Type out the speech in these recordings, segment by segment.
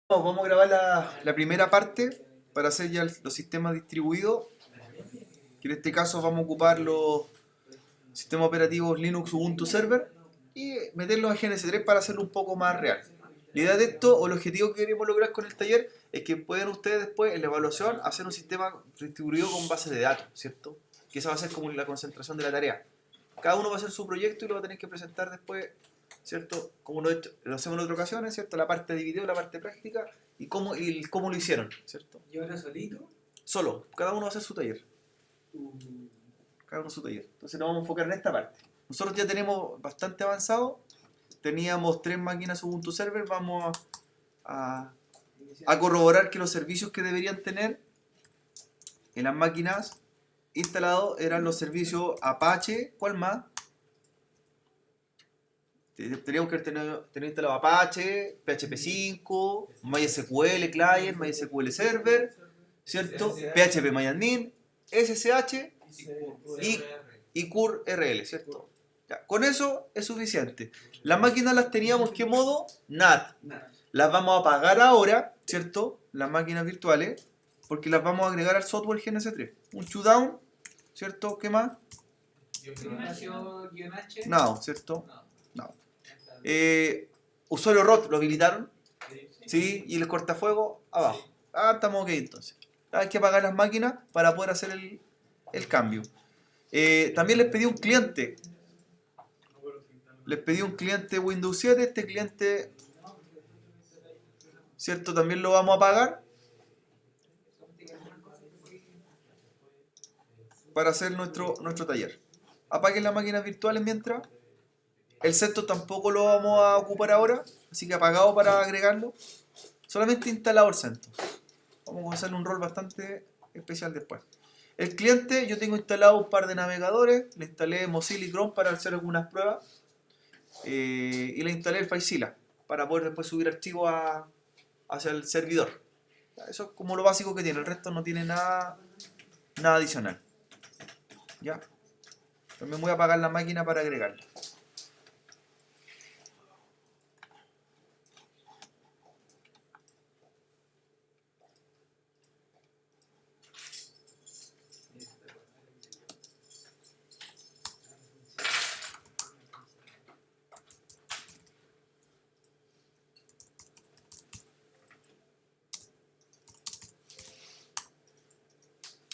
Vamos a grabar la primera parte para hacer ya los sistemas distribuidos, que en este caso vamos a ocupar los sistemas operativos Linux Ubuntu Server y meterlos a GNS3 para hacerlo un poco más real. La idea de esto, o el objetivo que queremos lograr con el taller, es que puedan ustedes después en la evaluación hacer un sistema distribuido con base de datos, ¿cierto? Que esa va a ser como la concentración de la tarea. Cada uno va a hacer su proyecto y lo va a tener que presentar después, ¿cierto? Como lo hacemos en otras ocasiones, ¿cierto? La parte de video, la parte práctica y cómo lo hicieron, ¿cierto? ¿Y ahora solito? Solo, cada uno va a hacer su taller. Cada uno su taller. Entonces nos vamos a enfocar en esta parte. Nosotros ya tenemos bastante avanzado. Teníamos 3 máquinas Ubuntu Server. Vamos a corroborar que los servicios que deberían tener en las máquinas instalados eran los servicios Apache. ¿Cuál más? Teníamos que tener instalado Apache, PHP 5, MySQL Client, MySQL Server, ¿cierto? PHP SSH y CURL, ¿cierto? Ya, con eso es suficiente. Las máquinas las teníamos, ¿qué modo? NAT. Las vamos a apagar ahora, ¿cierto? Las máquinas virtuales, porque las vamos a agregar al software GNS3. Un shutdown, ¿cierto? ¿Qué más? No, ¿cierto? No. Usuario ROT, ¿lo habilitaron? Sí, y el cortafuego abajo. Estamos ok entonces. Hay que apagar las máquinas para poder hacer el cambio. También les pedí un cliente. Les pedí un cliente Windows 7. Este cliente, ¿cierto? También lo vamos a apagar para hacer nuestro taller. Apaguen las máquinas virtuales mientras. El CentOS tampoco lo vamos a ocupar ahora, así que apagado para agregarlo. Solamente instalador CentOS. Vamos a hacerle un rol bastante especial después. El cliente, yo tengo instalado un par de navegadores. Le instalé Mozilla y Chrome para hacer algunas pruebas. Y le instalé el FileZilla para poder después subir archivos hacia el servidor. Eso es como lo básico que tiene. El resto no tiene nada adicional. ¿Ya? También voy a apagar la máquina para agregarla.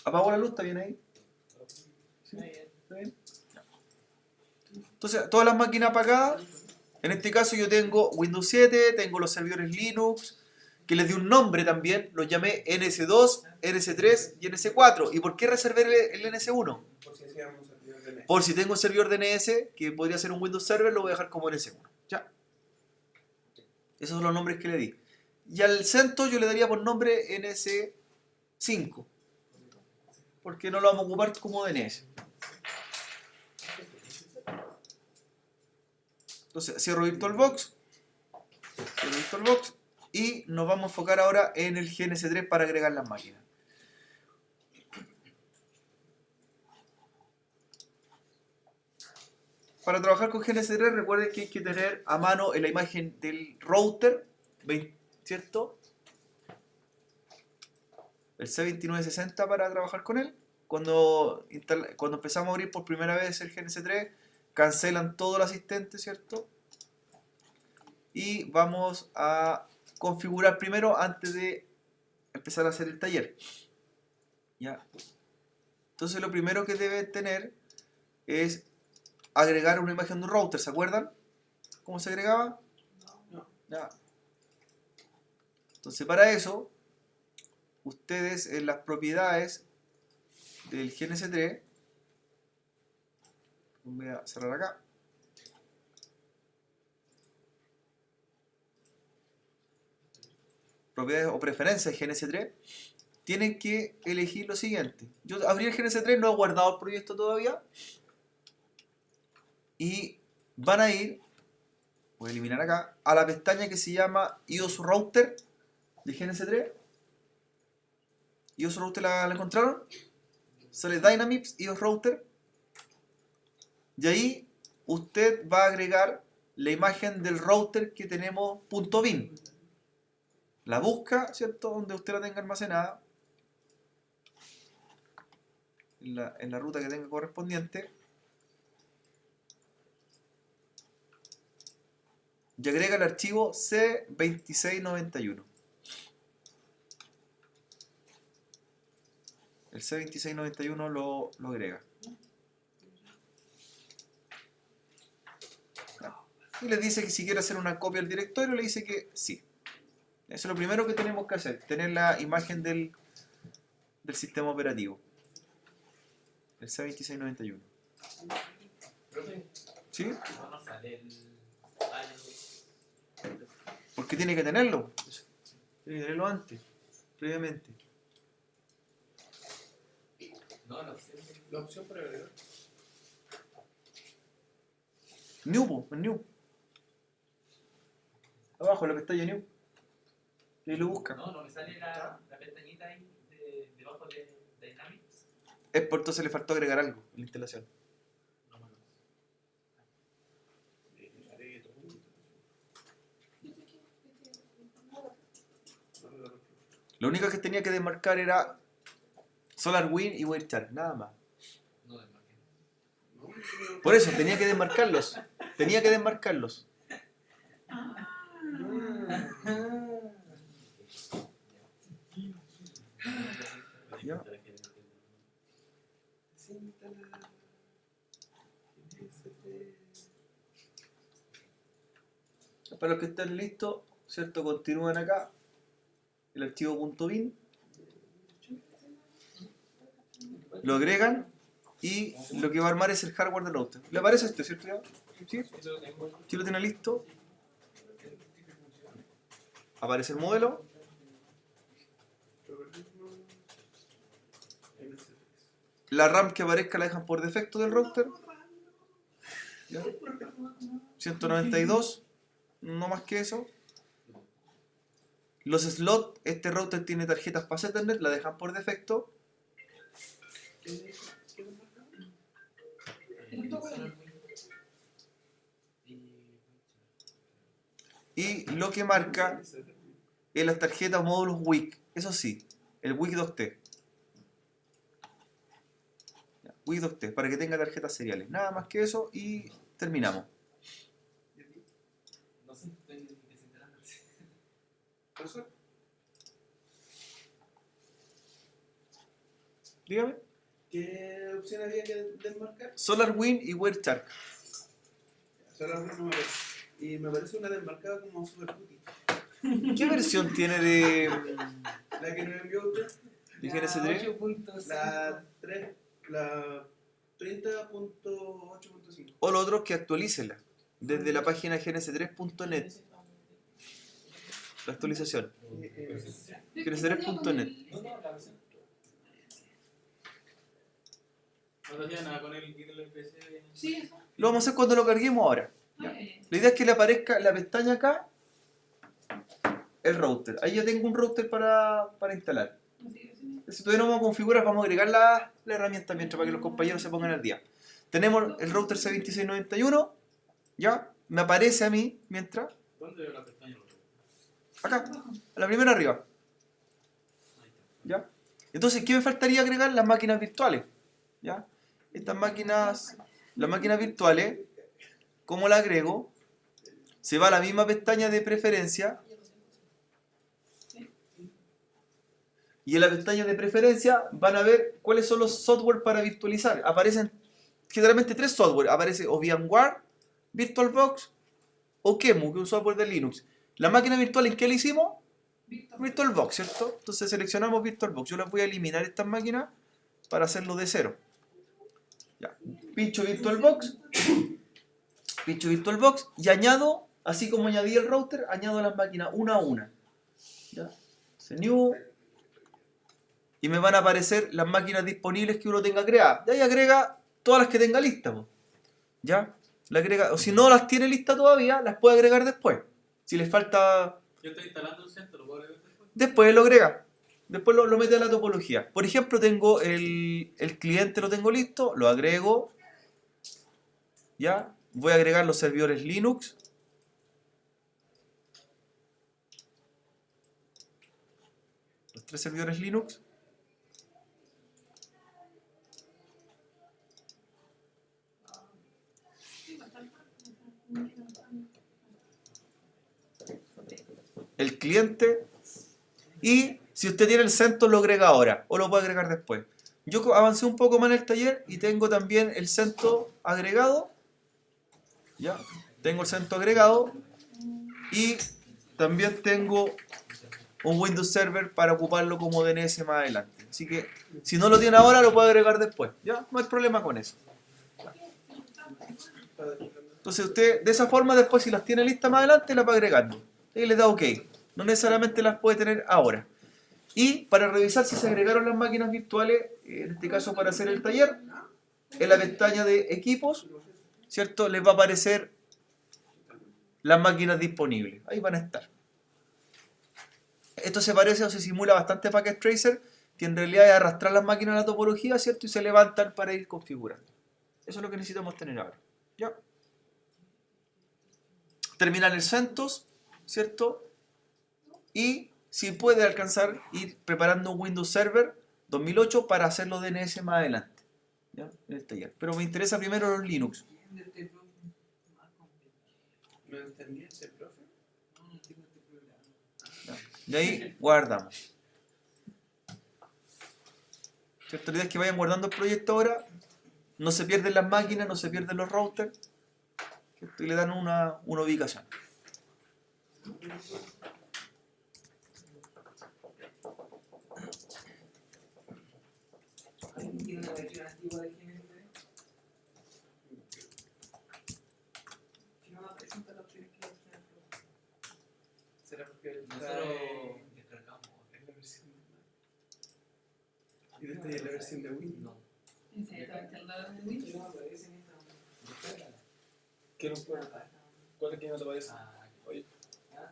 ¿Apago la luz? ¿Está bien ahí? ¿Sí? ¿Está bien? Entonces, todas las máquinas apagadas. En este caso yo tengo Windows 7, tengo los servidores Linux, que les di un nombre también, los llamé NS2, NS3 y NS4. ¿Y por qué reservé el NS1? Por si tengo un servidor DNS, que podría ser un Windows Server, lo voy a dejar como NS1. Ya. Esos son los nombres que le di. Y al CentOS yo le daría por nombre NS5, porque no lo vamos a ocupar como DNS. Entonces cierro VirtualBox y nos vamos a enfocar ahora en el GNS3 para agregar las máquinas. Para trabajar con GNS3 recuerden que hay que tener a mano en la imagen del router, ¿cierto? El C2960 para trabajar con él. Cuando empezamos a abrir por primera vez el GNS3, cancelan todo el asistente, ¿cierto? Y vamos a configurar primero antes de empezar a hacer el taller. ¿Ya? Entonces lo primero que deben tener es agregar una imagen de un router, ¿se acuerdan? ¿Cómo se agregaba? No. Ya. Entonces para eso, ustedes en las propiedades del GNS3, voy a cerrar acá, propiedades o preferencias de GNS3, tienen que elegir lo siguiente. Yo abrí el GNS3, no he guardado el proyecto todavía, y van a ir, voy a eliminar acá, a la pestaña que se llama iOS Router de GNS3. iOS Router la encontraron, sale Dynamics, iOS Router, y ahí usted va a agregar la imagen del router que tenemos .bin. la busca, ¿cierto? Donde usted la tenga almacenada, en la ruta que tenga correspondiente, y agrega el archivo C2691. El C2691 lo agrega. Y le dice que si quiere hacer una copia del directorio, le dice que sí. Eso es lo primero que tenemos que hacer, tener la imagen del sistema operativo. El C2691. ¿Sí? No sale el Porque tiene que tenerlo. Tiene que tenerlo antes, previamente. No, la opción para agregar. New, en New. Abajo, la pestaña New. Y ahí lo busca. No me sale la pestañita ahí debajo de Dynamics. Es por entonces le faltó agregar algo en la instalación. Lo único que tenía que desmarcar era SolarWinds y WireChark, nada más. No desmarqué. Por eso, tenía que desmarcarlos. Tenía que desmarcarlos. ¿Ya? Para los que estén listos, ¿cierto? Continúan acá. El archivo .bin. Lo agregan. Y lo que va a armar es el hardware del router. ¿Le aparece esto, cierto? ¿Ya? ¿Sí? ¿Sí lo tiene listo? Aparece el modelo. La RAM que aparezca la dejan por defecto del router. ¿Ya? 192. No más que eso. Los slots, este router tiene tarjetas para Ethernet, la dejan por defecto. Y lo que marca es las tarjetas o módulos WIC. Eso sí, el WIC 2T. WIC 2T, para que tenga tarjetas seriales. Nada más que eso y terminamos. No sé, estoy desenterando. Dígame. ¿Qué opción había que desmarcar? SolarWinds y WireChark. SolarWinds no me aparece. Y me aparece una desmarcada como SuperPuty. ¿Qué versión tiene de La que nos envió usted. GNS3? La 3. La 30.8.5. O lo otro que actualícela desde la página gns3.net. La actualización. gns3.net. No hacía nada con el kit del PC. Sí, Lo vamos a hacer cuando lo carguemos ahora. La idea es que le aparezca la pestaña acá, el router. Ahí ya tengo un router para instalar. Si todavía no vamos a configurar, vamos a agregar la herramienta mientras para que los compañeros se pongan al día. Tenemos el router C2691, ya, me aparece a mí mientras, ¿Dónde veo la pestaña? acá, a la primera arriba. ¿Ya? Entonces, ¿qué me faltaría agregar? Las máquinas virtuales. ¿Ya? Estas máquinas, las máquinas virtuales, ¿cómo la agrego? Se va a la misma pestaña de preferencia. Y en la pestaña de preferencia van a ver cuáles son los software para virtualizar. Aparecen generalmente 3 software. Aparece o VMware, VirtualBox o QEMU, que es un software de Linux. La máquina virtual, ¿en qué le hicimos? VirtualBox, ¿cierto? Entonces seleccionamos VirtualBox. Yo las voy a eliminar estas máquinas para hacerlo de cero. Ya. Pincho VirtualBox. Pincho VirtualBox y añado, así como añadí el router, añado las máquinas una a una. ¿Ya? New. Y me van a aparecer las máquinas disponibles que uno tenga creadas. Y ahí agrega todas las que tenga listas. ¿Ya? La agrega, o si no las tiene listas todavía, las puede agregar después. Si les falta... Yo estoy instalando el centro, ¿lo puedo agregar después? Después lo agrega. Después lo mete a la topología. Por ejemplo, tengo el cliente, lo tengo listo, lo agrego. ¿Ya? Voy a agregar los servidores Linux. 3 servidores Linux. El cliente. Y si usted tiene el CentOS lo agrega ahora o lo puede agregar después. Yo avancé un poco más en el taller y tengo también el CentOS agregado. Ya, tengo el CentOS agregado y también tengo un Windows Server para ocuparlo como DNS más adelante. Así que si no lo tiene ahora lo puede agregar después. Ya, no hay problema con eso. Entonces usted de esa forma después si las tiene listas más adelante las va agregando. Y le da OK. No necesariamente las puede tener ahora. Y para revisar si se agregaron las máquinas virtuales, en este caso para hacer el taller, en la pestaña de equipos, ¿cierto? Les va a aparecer las máquinas disponibles. Ahí van a estar. Esto se parece o se simula bastante a Packet Tracer, que en realidad es arrastrar las máquinas a la topología, ¿cierto? Y se levantan para ir configurando. Eso es lo que necesitamos tener ahora. ¿Ya? Terminar el CentOS, ¿cierto? Y si puede alcanzar, ir preparando un Windows Server 2008 para hacerlo DNS más adelante. ¿Ya? En el taller. Pero me interesa primero los Linux. ¿No entendí ese profe? ¿Ya? Y ahí guardamos. ¿Cierto? La idea es que vayan guardando el proyecto ahora. No se pierden las máquinas, no se pierden los routers. ¿Cierto? Y le dan una ubicación. ¿Alguien tiene una versión antigua de GNU? Si no la presenta, la tienes que hacer. ¿Será porque Nosotros descargamos. es la versión de... ¿Y esta es la versión de Windows? No. ¿En serio te instalaron en Windows? No aparece en esta. ¿Qué no puede? ¿Cuál es que no te parece? Oye,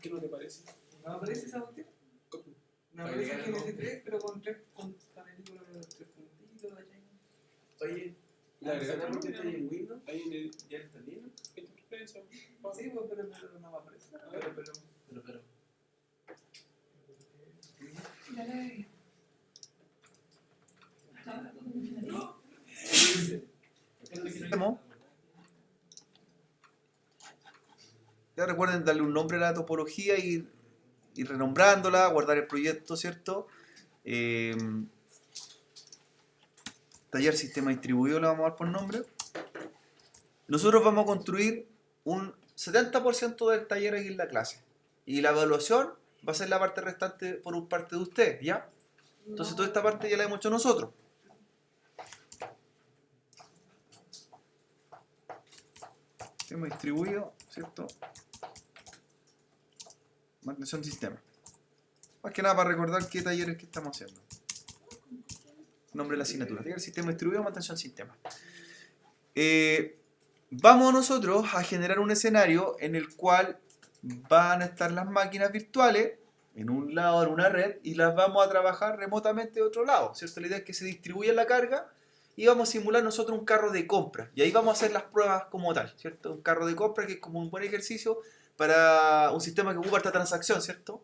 ¿qué no te parece? ¿No aparece esa cuestión? No Para aparece agregar el GNS3, pero con tres panelitos, tres puntitos, ¿cachai? Oye, ¿La agregaron? ¿por qué está ahí en Windows? Ahí en el... ¿Ya está en Linux? ¿Qué te parece? Sí, pues, pero no va a aparecer. Pero. Dale. Ya recuerden darle un nombre a la topología y renombrándola, guardar el proyecto, ¿cierto? Taller sistema distribuido le vamos a dar por nombre. Nosotros vamos a construir un 70% del taller aquí en la clase. Y la evaluación va a ser la parte restante por parte de ustedes, ¿ya? Entonces toda esta parte ya la hemos hecho nosotros. Sistema distribuido, ¿cierto? Mantención del sistema. Más que nada para recordar qué taller es que estamos haciendo. Nombre de la asignatura. Taller sistema distribuido, mantención del sistema. Vamos nosotros a generar un escenario en el cual van a estar las máquinas virtuales en un lado, en una red, y las vamos a trabajar remotamente de otro lado, ¿cierto? La idea es que se distribuya la carga y vamos a simular nosotros un carro de compra. Y ahí vamos a hacer las pruebas como tal, ¿cierto? Un carro de compra que es como un buen ejercicio para un sistema que ocupa esta transacción, ¿cierto?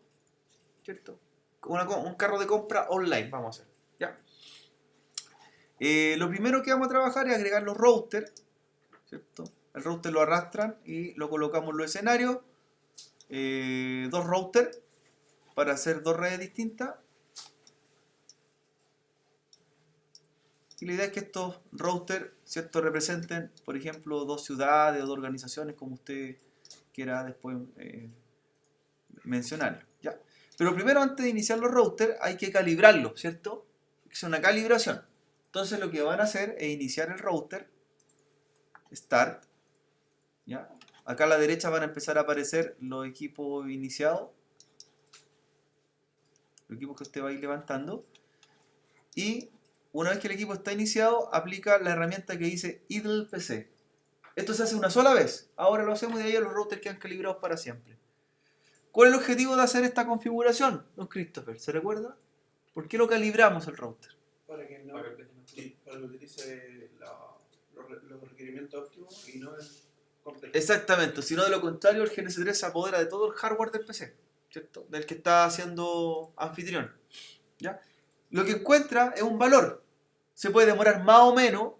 ¿Cierto? Un carro de compra online vamos a hacer, ¿ya? Lo primero que vamos a trabajar es agregar los routers, ¿cierto? El router lo arrastran y lo colocamos en los escenarios. Dos routers para hacer dos redes distintas. Y la idea es que estos routers, ¿cierto?, representen, por ejemplo, dos ciudades o dos organizaciones, como usted quiera después mencionarlo, ¿ya? Pero primero, antes de iniciar los routers, hay que calibrarlos, ¿cierto? Es una calibración. Entonces lo que van a hacer es iniciar el router, Start, ¿ya? Acá a la derecha van a empezar a aparecer los equipos iniciados, los equipos que usted va a ir levantando, y una vez que el equipo está iniciado, aplica la herramienta que dice idle PC. Esto se hace una sola vez, ahora lo hacemos y de ahí los routers quedan calibrados para siempre. ¿Cuál es el objetivo de hacer esta configuración, don Christopher? ¿Se recuerda? ¿Por qué lo calibramos el router? Para que no, para que utilice los requerimientos óptimos y no el complejo. Exactamente, si no de lo contrario el GNS3 se apodera de todo el hardware del PC, ¿cierto? Del que está haciendo anfitrión. ¿Ya? Lo que encuentra es un valor. Se puede demorar más o menos,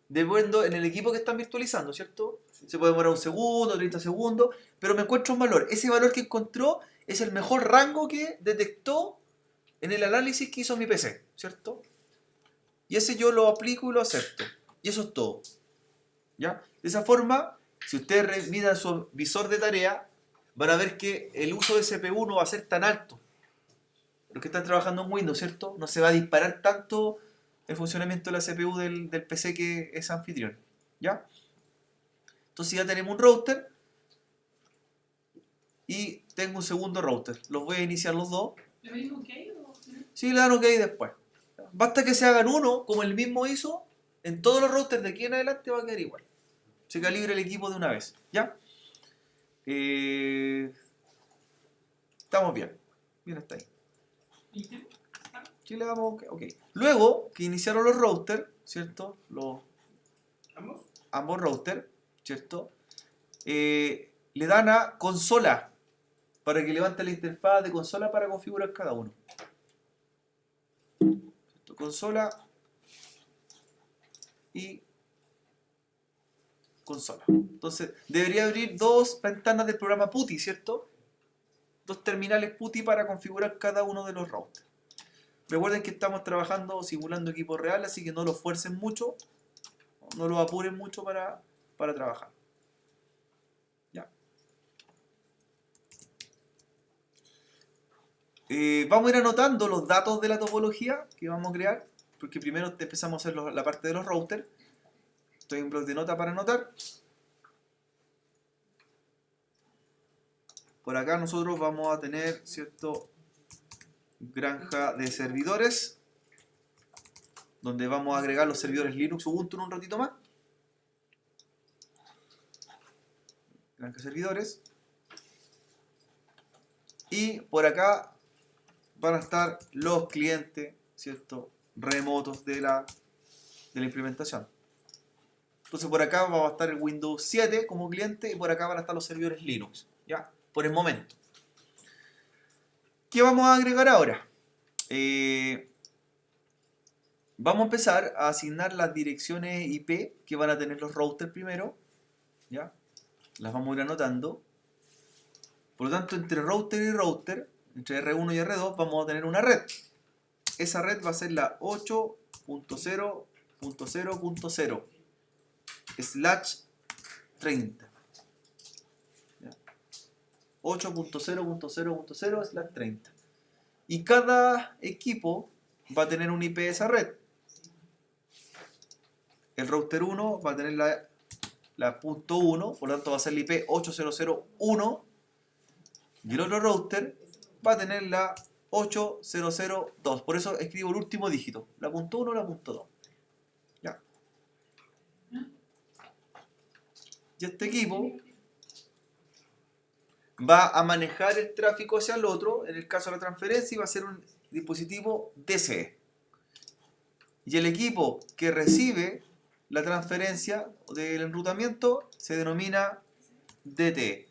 dependiendo en el equipo que están virtualizando, ¿cierto? Se puede demorar un segundo, 30 segundos, pero me encuentra un valor. Ese valor que encontró es el mejor rango que detectó en el análisis que hizo mi PC, ¿cierto? Y ese yo lo aplico y lo acepto. Y eso es todo. ¿Ya? De esa forma, si ustedes miran su visor de tarea, van a ver que el uso de CPU no va a ser tan alto. Los que están trabajando en Windows, ¿cierto? No se va a disparar tanto el funcionamiento de la CPU del PC que es anfitrión. ¿Ya? Entonces ya tenemos un router y tengo un segundo router. Los voy a iniciar los dos. ¿Le mismo OK o Sí, le dan OK después. Basta que se hagan uno, como el mismo hizo, en todos los routers de aquí en adelante va a quedar igual. Se calibra el equipo de una vez. ¿Ya? Estamos bien. Bien hasta ahí. ¿Y qué? Sí, le damos OK. Luego que iniciaron los routers, ¿cierto? Ambos routers, ¿cierto? Le dan a consola para que levante la interfaz de consola para configurar cada uno. ¿Cierto? Consola y consola. Entonces, debería abrir dos ventanas del programa PuTTY, ¿cierto? Dos terminales PuTTY para configurar cada uno de los routers. Recuerden que estamos trabajando simulando equipo real, así que no los fuercen mucho, no los apuren mucho para trabajar. ¿Ya? Vamos a ir anotando los datos de la topología que vamos a crear, porque primero empezamos a hacer la parte de los routers. Estoy en bloc de nota para anotar. Por acá nosotros vamos a tener, ¿cierto?, granja de servidores, donde vamos a agregar los servidores Linux Ubuntu en un ratito más. Granja de servidores. Y por acá van a estar los clientes, ¿cierto?, remotos de la implementación. Entonces por acá va a estar el Windows 7 como cliente y por acá van a estar los servidores Linux, ¿ya? Por el momento. ¿Qué vamos a agregar ahora? Vamos a empezar a asignar las direcciones IP que van a tener los routers primero, ¿ya? Las vamos a ir anotando. Por lo tanto, entre router y router, entre R1 y R2, vamos a tener una red. Esa red va a ser la 8.0.0.0 /30. 8.0.0.0/30. Y cada equipo va a tener un IP de esa red. El router 1 va a tener la punto .1, por lo tanto va a ser la IP 8.0.0.1. Y el otro router va a tener la 8.0.0.2. Por eso escribo el último dígito, la punto .1 y la punto .2. ¿Ya? Y este equipo va a manejar el tráfico hacia el otro, en el caso de la transferencia, y va a ser un dispositivo DCE. Y el equipo que recibe la transferencia del enrutamiento se denomina DTE.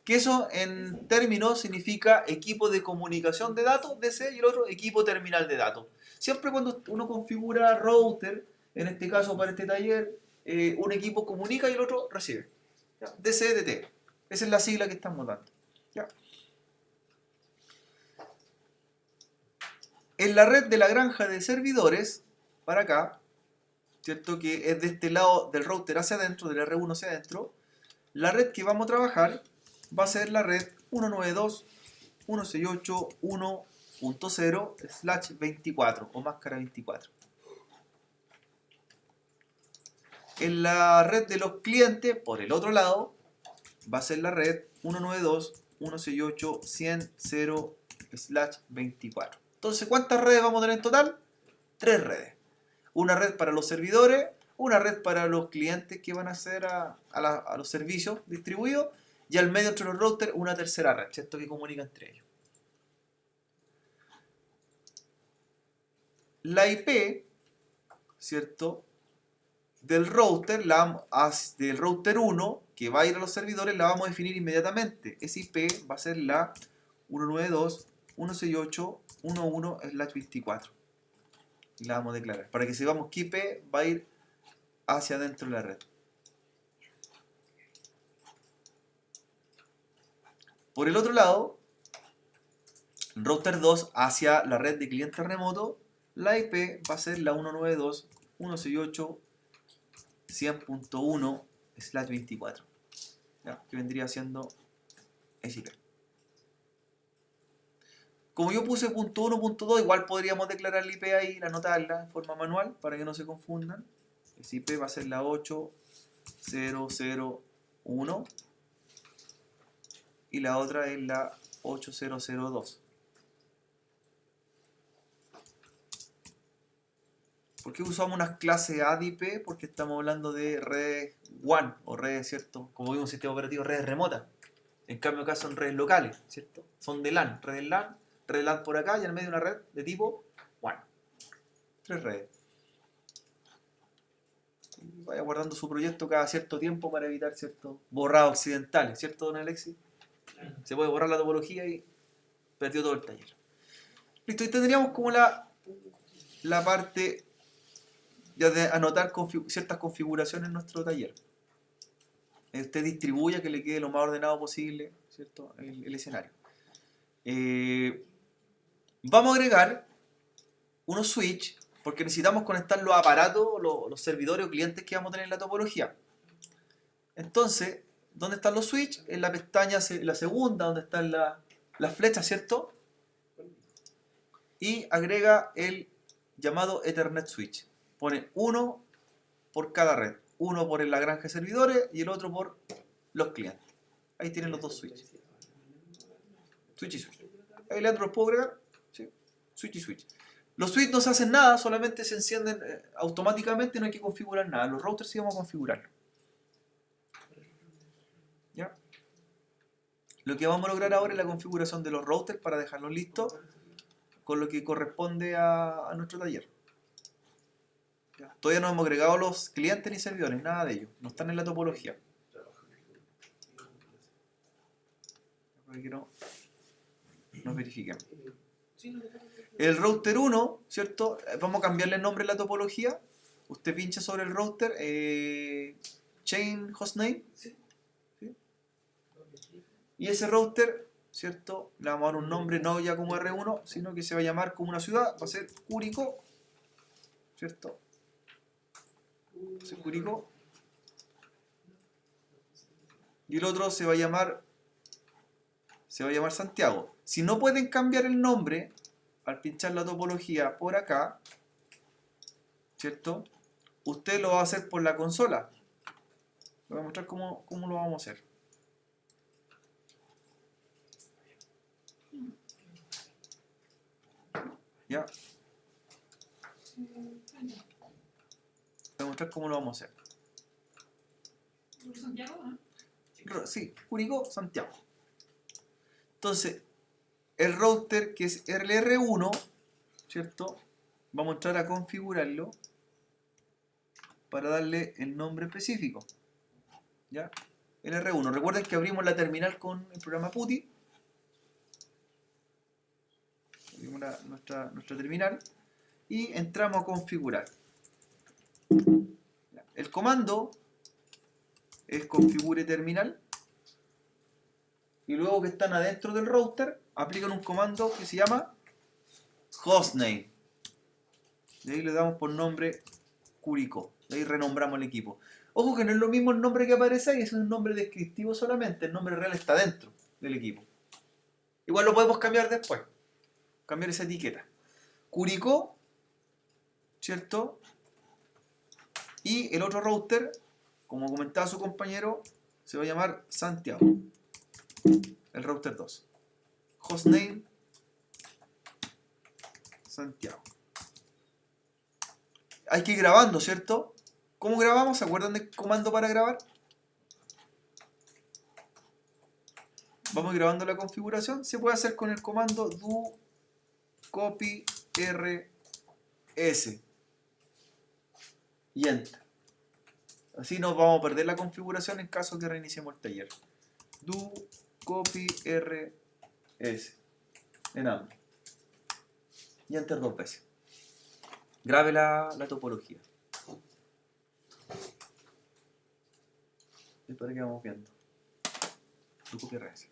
Que eso en términos significa equipo de comunicación de datos, DCE, y el otro equipo terminal de datos. Siempre cuando uno configura router, en este caso para este taller, un equipo comunica y el otro recibe. ¿Ya? DCE, DTE. Esa es la sigla que estamos dando. ¿Ya? En la red de la granja de servidores, para acá, ¿cierto?, que es de este lado del router hacia adentro, del R1 hacia adentro, la red que vamos a trabajar va a ser la red 192.168.1.0/24 o máscara 24. En la red de los clientes, por el otro lado, va a ser la red 192.168.100/24. Entonces, ¿cuántas redes vamos a tener en total? 3 redes. Una red para los servidores, una red para los clientes que van a acceder a los servicios distribuidos, y al medio entre los routers una tercera red, ¿cierto?, que comunica entre ellos. La IP, ¿cierto?, del router, del router 1, que va a ir a los servidores, la vamos a definir inmediatamente. Esa IP va a ser la 192.168 11/24. Y la vamos a declarar. Para que sepamos que IP va a ir hacia adentro de la red. Por el otro lado, router 2 hacia la red de cliente remoto, la IP va a ser la 192.168.100.1/24, ¿ya? Que vendría siendo ese IP. Como yo puse .1, .2, igual podríamos declarar la IP ahí, anotarla en forma manual para que no se confundan. Ese IP va a ser la 8001 y la otra es la 8002. ¿Por qué usamos unas clases A de IP? Porque estamos hablando de redes WAN o redes, ¿cierto? Como vimos en un sistema operativo, redes remotas. En cambio acá son redes locales, ¿cierto? Son de LAN, red LAN por acá y en medio una red de tipo WAN. 3 redes. Vaya guardando su proyecto cada cierto tiempo para evitar ciertos borrados accidentales, ¿cierto, don Alexis? Se puede borrar la topología y perdió todo el taller. Listo, y tendríamos como la parte ya de anotar ciertas configuraciones en nuestro taller. Usted distribuya que le quede lo más ordenado posible, ¿cierto? El escenario. Vamos a agregar unos switch porque necesitamos conectar los aparatos, los servidores o clientes que vamos a tener en la topología. Entonces, ¿dónde están los switch? En la pestaña, la segunda, donde están las flechas, ¿cierto? Y agrega el llamado Ethernet switch. Pone uno por cada red. Uno por la granja de servidores y el otro por los clientes. Ahí tienen los dos switches. Switch y switch. Ahí Leandro los puedo agregar. ¿Sí? Switch y switch. Los switches no se hacen nada, solamente se encienden automáticamente, no hay que configurar nada. Los routers sí vamos a configurarlo. ¿Ya? Lo que vamos a lograr ahora es la configuración de los routers para dejarlos listos con lo que corresponde a nuestro taller. ¿Ya? Todavía no hemos agregado los clientes ni servidores, nada de ellos. No están en la topología. Para que no verifiquemos. El router 1, ¿cierto? Vamos a cambiarle el nombre en la topología. Usted pincha sobre el router, chain hostname. ¿Sí? Y ese router, ¿cierto? Le vamos a dar un nombre no ya como R1, sino que se va a llamar como una ciudad. Va a ser Curicó, ¿cierto? Curicó. Y el otro se va a llamar Santiago. Si no pueden cambiar el nombre al pinchar la topología por acá, ¿cierto? Usted lo va a hacer por la consola. Le voy a mostrar cómo lo vamos a hacer. ¿Ya? Le voy a mostrar cómo lo vamos a hacer. ¿Por Santiago? ¿No? Sí, Curicó, Santiago. Entonces, el router que es el R1, ¿cierto? Vamos a entrar a configurarlo para darle el nombre específico. ¿Ya? El R1. Recuerden que abrimos la terminal con el programa PuTTY. Abrimos nuestra terminal y entramos a configurar. El comando es configure terminal. Y luego que están adentro del router, aplican un comando que se llama hostname. De ahí le damos por nombre Curicó. De ahí renombramos el equipo. Ojo que no es lo mismo el nombre que aparece ahí, es un nombre descriptivo solamente. El nombre real está dentro del equipo. Igual lo podemos cambiar después. Cambiar esa etiqueta. Curicó, ¿cierto? Y el otro router, como comentaba su compañero, se va a llamar Santiago. El router 2. Hostname Santiago. Hay que ir grabando, ¿cierto? ¿Cómo grabamos? ¿Se acuerdan del comando para grabar? Vamos grabando la configuración. Se puede hacer con el comando do copy rs y enter. Así no vamos a perder la configuración en caso que reiniciemos el taller. Do copy rs en ambos. y enter 2 veces. Grabe la topología. Espero que vamos viendo. Tu copia regresa.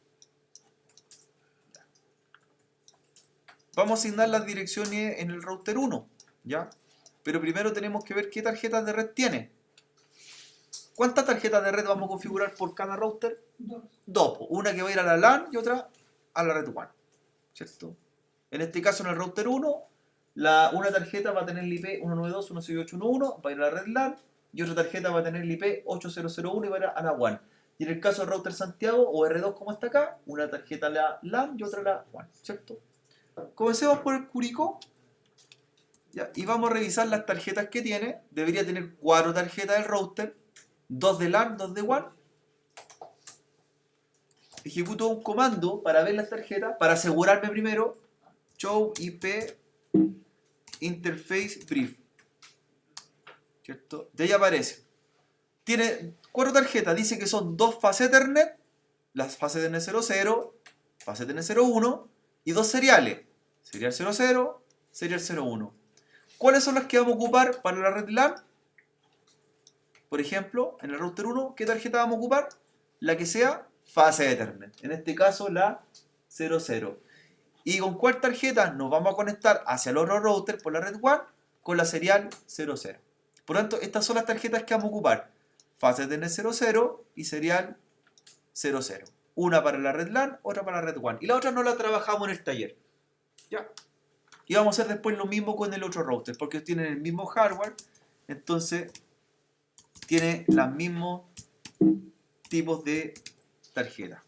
Vamos a asignar las direcciones en el router 1, ¿ya? Pero primero tenemos que ver qué tarjetas de red tiene. ¿Cuántas tarjetas de red vamos a configurar por cada router? 2. Dos. Una que va a ir a la LAN y otra a la red WAN, ¿cierto? En este caso, en el router 1, una tarjeta va a tener el IP 192.168.1.1, va a ir a la red LAN, y otra tarjeta va a tener el IP 8001 y va a ir a la WAN. Y en el caso del router Santiago, o R2 como está acá, una tarjeta a la LAN y otra a la WAN, ¿cierto? Comencemos por el Curicó. Ya, y vamos a revisar las tarjetas que tiene. Debería tener 4 tarjetas del router, 2 de LAN, 2 de WAN. Ejecuto un comando para ver las tarjetas, para asegurarme primero. Show IP Interface Brief, ¿cierto? De ahí aparece. Tiene 4 tarjetas, dice que son 2 fase Ethernet, las fase Ethernet 00, fase Ethernet 01 y 2 seriales, serial 00, serial 01. ¿Cuáles son las que vamos a ocupar para la red LAN? Por ejemplo, en el router 1, ¿qué tarjeta vamos a ocupar? La que sea fase Ethernet, en este caso la 00. ¿Y con cuál tarjeta nos vamos a conectar hacia el otro router por la red WAN? Con la serial 00. Por lo tanto, estas son las tarjetas que vamos a ocupar. Fase Ethernet 00 y serial 00. Una para la red LAN, otra para la red WAN. Y la otra no la trabajamos en el taller. ¿Ya? Y vamos a hacer después lo mismo con el otro router, porque tienen el mismo hardware. Entonces, tiene los mismos tipos de tarjeta.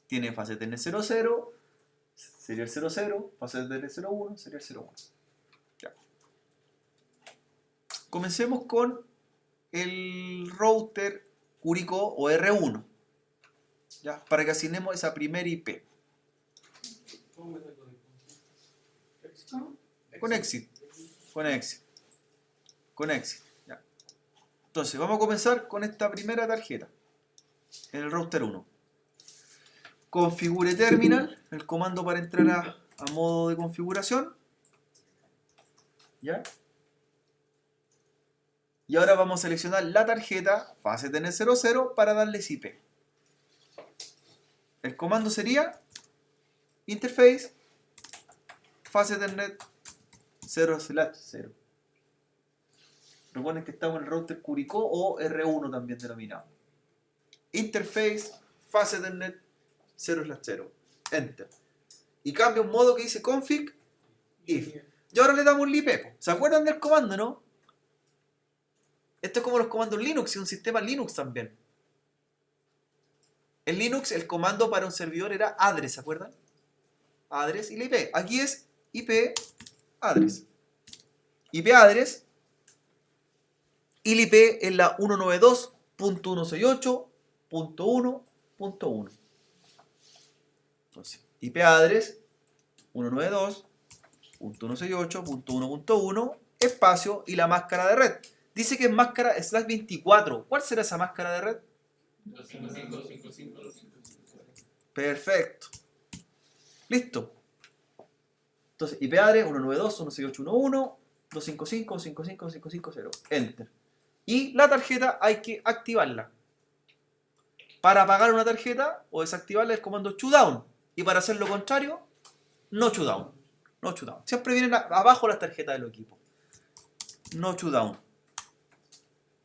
Tiene fase Ethernet 00, serial 00, fase Ethernet 01, serial 01. Ya. Comencemos con el router Curicó o R1, ¿ya? Para que asignemos esa primera IP. ¿Cómo me salgo de ¿Cómo? Con Exit. Ya. Entonces, vamos a comenzar con esta primera tarjeta en el router 1. Configure terminal, el comando para entrar a modo de configuración. ¿Ya? Y ahora vamos a seleccionar la tarjeta fase Ethernet 00 para darles IP. El comando sería interface fase Ethernet 0/0. Recuerden que estamos en el router Curicó o R1 también denominado. Interface fase Ethernet 0/0. Enter. Y cambia un modo que dice config if. Y ahora le damos un IP. ¿Se acuerdan del comando, no? Esto es como los comandos Linux y un sistema Linux también. En Linux el comando para un servidor era address, ¿se acuerdan? Address y la IP. Aquí es IP address. IP address y la IP es la 192.168.1.1. Entonces, IP address 192.168.1.1 espacio y la máscara de red. Dice que es máscara /24. ¿Cuál será esa máscara de red? 255. Perfecto. Listo. Entonces, IP address 192.168.1.255.255.550. Enter. Y la tarjeta hay que activarla. Para apagar una tarjeta o desactivarla el comando shutdown. Y para hacer lo contrario, no shutdown. No shutdown. Siempre vienen abajo las tarjetas del equipo. No shutdown.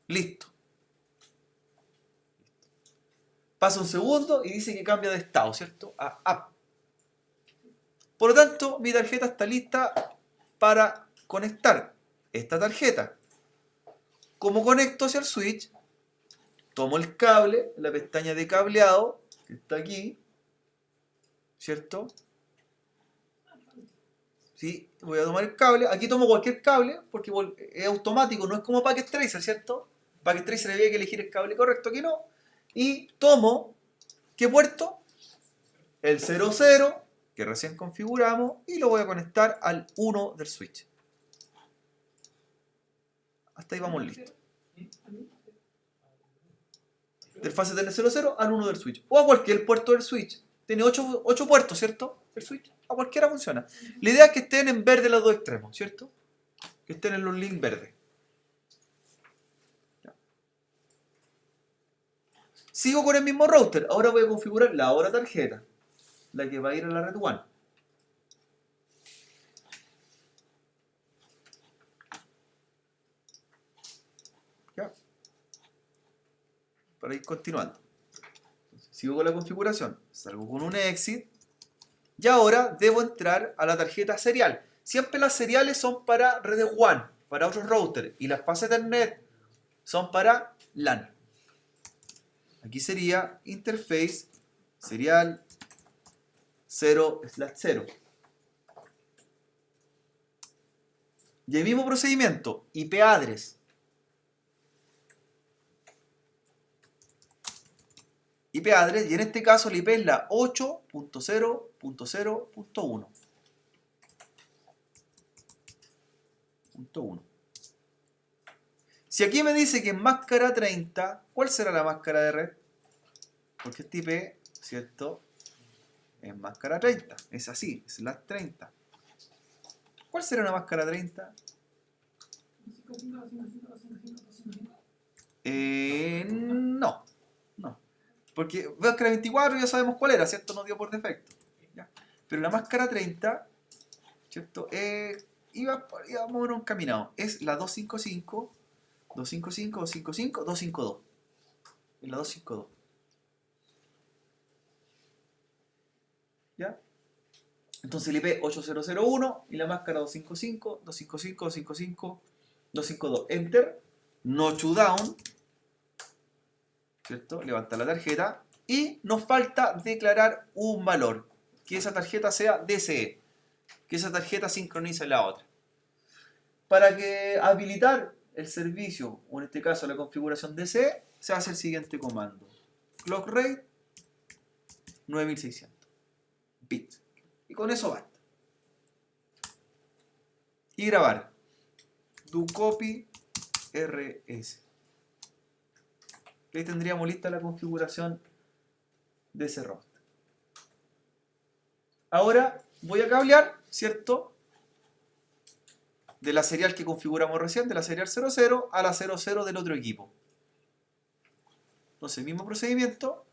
Listo. Pasa un segundo y dice que cambia de estado, ¿cierto? A app. Por lo tanto, mi tarjeta está lista para conectar esta tarjeta. ¿Cómo conecto hacia el switch? Tomo el cable, la pestaña de cableado, que está aquí, ¿cierto? ¿Sí? Voy a tomar el cable. Aquí tomo cualquier cable porque es automático, no es como Packet Tracer, ¿cierto? Packet Tracer había que elegir el cable correcto, aquí no. Y tomo, ¿qué puerto? El 00, que recién configuramos, y lo voy a conectar al 1 del switch. Hasta ahí vamos listos. Del fase del 00 al 1 del switch. O a cualquier puerto del switch. Tiene 8 puertos, ¿cierto? El switch. a cualquiera funciona. La idea es que estén en verde los dos extremos, ¿cierto? Que estén en los links verdes. Ya. Sigo con el mismo router. Ahora voy a configurar la otra tarjeta, la que va a ir a la red WAN. ¿Ya? Para ir continuando. Sigo con la configuración, salgo con un exit y ahora debo entrar a la tarjeta serial. Siempre las seriales son para redes WAN, para otros routers, y las pasas Ethernet son para LAN. Aquí sería interface serial 0/0. Y el mismo procedimiento, IP address. IP address, y en este caso la IP es la 8.0.0.1. 1. Si aquí me dice que es máscara 30, ¿cuál será la máscara de red? Porque este IP, ¿cierto? Es máscara 30. Es así, es la 30. ¿Cuál será una máscara 30? No. Porque máscara 24 ya sabemos cuál era, ¿cierto? Nos dio por defecto. ¿Ya? Pero la máscara 30, ¿cierto? Iba más o menos encaminado. Es la 255, 255, 255, 252. Es la 252. ¿Ya? Entonces el IP 8001 y la máscara 255, 255, 255, 252. Enter. No down. ¿Cierto? Levanta la tarjeta. Y nos falta declarar un valor. Que esa tarjeta sea DCE. Que esa tarjeta sincronice la otra. Para que habilitar el servicio, o en este caso la configuración DCE, se hace el siguiente comando. Clock rate 9600 bits. Y con eso basta. Y grabar. Do copy RS. Ahí tendríamos lista la configuración de ese router. Ahora voy a cablear, ¿cierto? De la serial que configuramos recién, de la serial 00 a la 00 del otro equipo. Entonces, mismo procedimiento.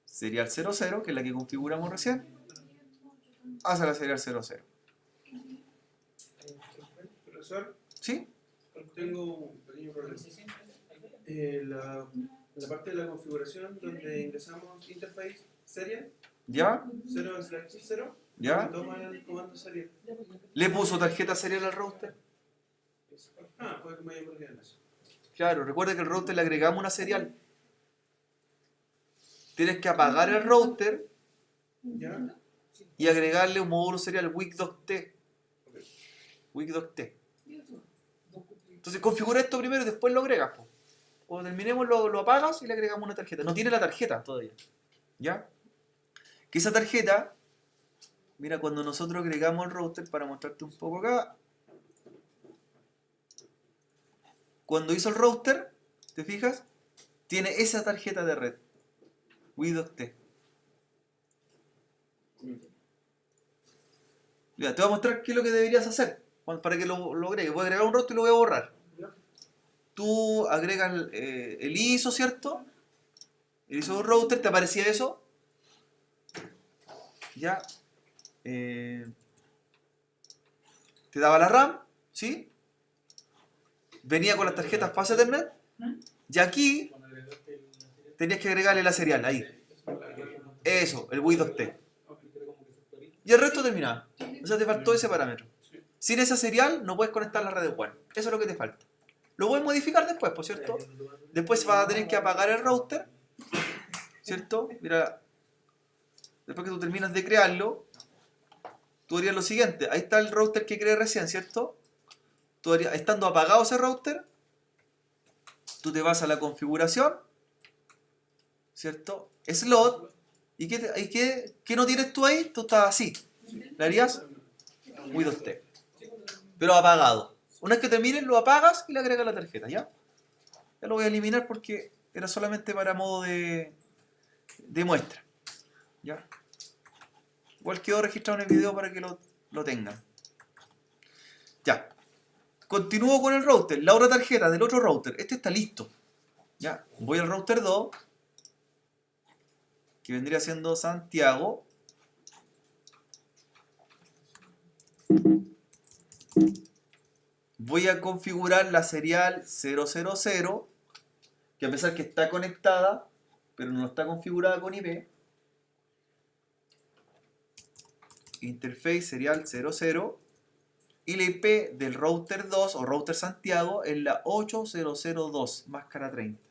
Serial 00, que es la que configuramos recién, hacia la serial 00. Profesor, ¿Sí? tengo un pequeño problema. La parte de la configuración donde ingresamos interface serial ¿Ya? 0/0, ¿Ya? toma el comando serial. ¿Le puso tarjeta serial al router? Puede que me haya perdido en eso. Claro, recuerda que al router le agregamos una serial. Tienes que apagar el router ¿Ya? y agregarle un módulo serial WIC2T. WIC2T. Entonces configura esto primero y después lo agregas. Cuando terminemos lo apagas y le agregamos una tarjeta. No tiene la tarjeta todavía. ¿Ya? Que esa tarjeta, mira, cuando nosotros agregamos el router, para mostrarte un poco acá, cuando hizo el router, ¿te fijas? Tiene esa tarjeta de red. WIC2T. Mira, te voy a mostrar qué es lo que deberías hacer para que lo agregues. Voy a agregar un router y lo voy a borrar. Tú agregas el ISO, ¿cierto? El ISO de un router, ¿te aparecía eso? Ya. Te daba la RAM, ¿sí? Venía con las tarjetas Fast Ethernet. Y aquí tenías que agregarle la serial, ahí. Eso, el WIC2T. Y el resto terminaba. O sea, te faltó ese parámetro. Sin esa serial no puedes conectar la red de WAN. Eso es lo que te falta. Lo puedes modificar después, por cierto. Después vas a tener que apagar el router, ¿cierto? Mira, después que tú terminas de crearlo, tú harías lo siguiente. Ahí está el router que creé recién, ¿cierto? Tú harías, estando apagado ese router, tú te vas a la configuración, ¿cierto? Slot. ¿Y qué no tienes tú ahí? Tú estás así. Le harías WIC2T. Pero apagado. Una vez que termines, lo apagas y le agregas la tarjeta, ¿ya? Ya lo voy a eliminar porque era solamente para modo de muestra. ¿Ya? Igual quedó registrado en el video para que lo tengan. Ya. Continúo con el router. La otra tarjeta del otro router. Este está listo. Ya. Voy al router 2. Que vendría siendo Santiago. Voy a configurar la serial 000. Que a pesar que está conectada, pero no está configurada con IP. Interface serial 00. Y la IP del router 2 o router Santiago es la 8002, máscara 30.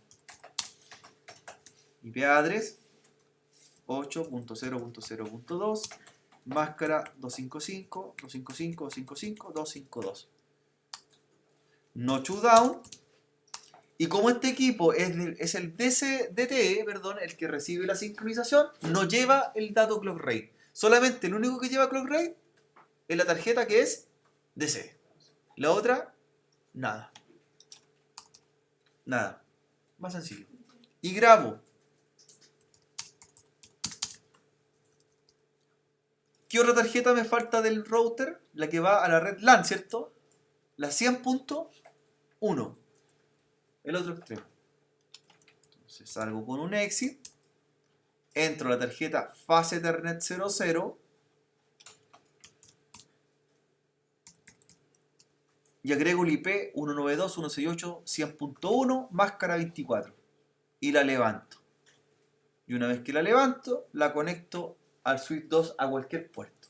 IP address 8.0.0.2, máscara 255, 255, 255, 252. No shutdown. Y como este equipo es el DTE, el que recibe la sincronización, no lleva el dato clock rate. Solamente el único que lleva clock rate es la tarjeta que es DC. La otra, nada. Nada. Más sencillo. Y grabo. ¿Qué otra tarjeta me falta del router? La que va a la red LAN, ¿cierto? La 100.1. El otro extremo. Entonces salgo con un exit. Entro a la tarjeta Fast Ethernet 00. Y agrego el IP 192.168.100.1 máscara 24. Y la levanto. Y una vez que la levanto, la conecto al switch 2 a cualquier puerto.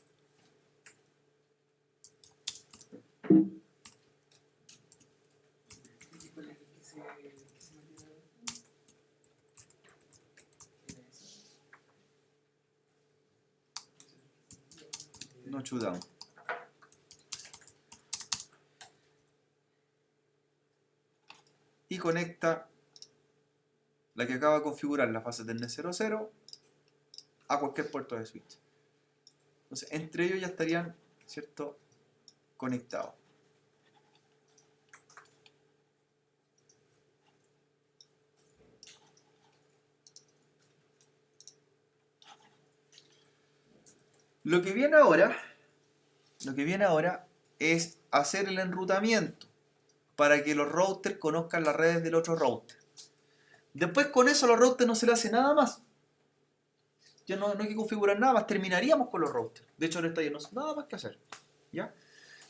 No shutdown. Y conecta la que acaba de configurar la fase Ethernet 00 a cualquier puerto de switch. Entonces, entre ellos ya estarían, ¿cierto?, conectados. Lo que viene ahora es hacer el enrutamiento para que los routers conozcan las redes del otro router. Después con eso a los routers no se le hace nada más. Ya no hay que configurar nada más, terminaríamos con los routers. De hecho, ahora ya no hay nada más que hacer. ¿Ya?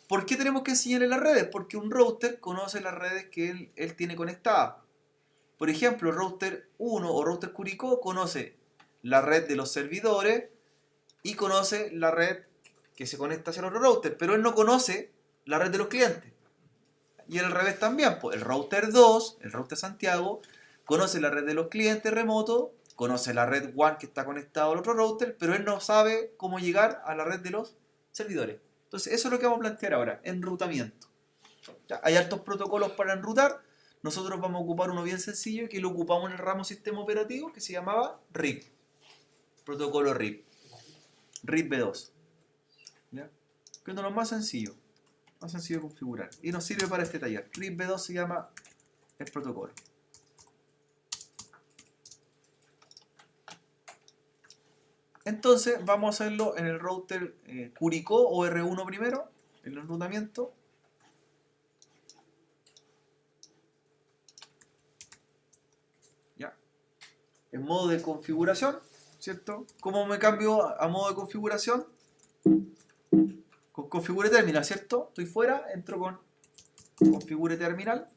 ¿Por qué tenemos que enseñarle las redes? Porque un router conoce las redes que él tiene conectadas. Por ejemplo, el router 1 o router Curicó conoce la red de los servidores y conoce la red que se conecta hacia el otro router, pero él no conoce la red de los clientes. Y al revés también, pues el router 2, el router Santiago, conoce la red de los clientes remotos, conoce la red WAN que está conectado al otro router, pero él no sabe cómo llegar a la red de los servidores. Entonces, eso es lo que vamos a plantear ahora, enrutamiento. Ya, hay hartos protocolos para enrutar. Nosotros vamos a ocupar uno bien sencillo que lo ocupamos en el ramo sistema operativo que se llamaba RIP. Protocolo RIP. RIP V2. ¿Ya? Que es uno de los más sencillo de configurar. Y nos sirve para este taller. RIP V2 se llama el protocolo. Entonces vamos a hacerlo en el router Curicó o R1 primero, el enrutamiento. Ya. En modo de configuración, ¿cierto? ¿Cómo me cambio a modo de configuración? Con configure terminal, ¿cierto? Estoy fuera, entro con configure terminal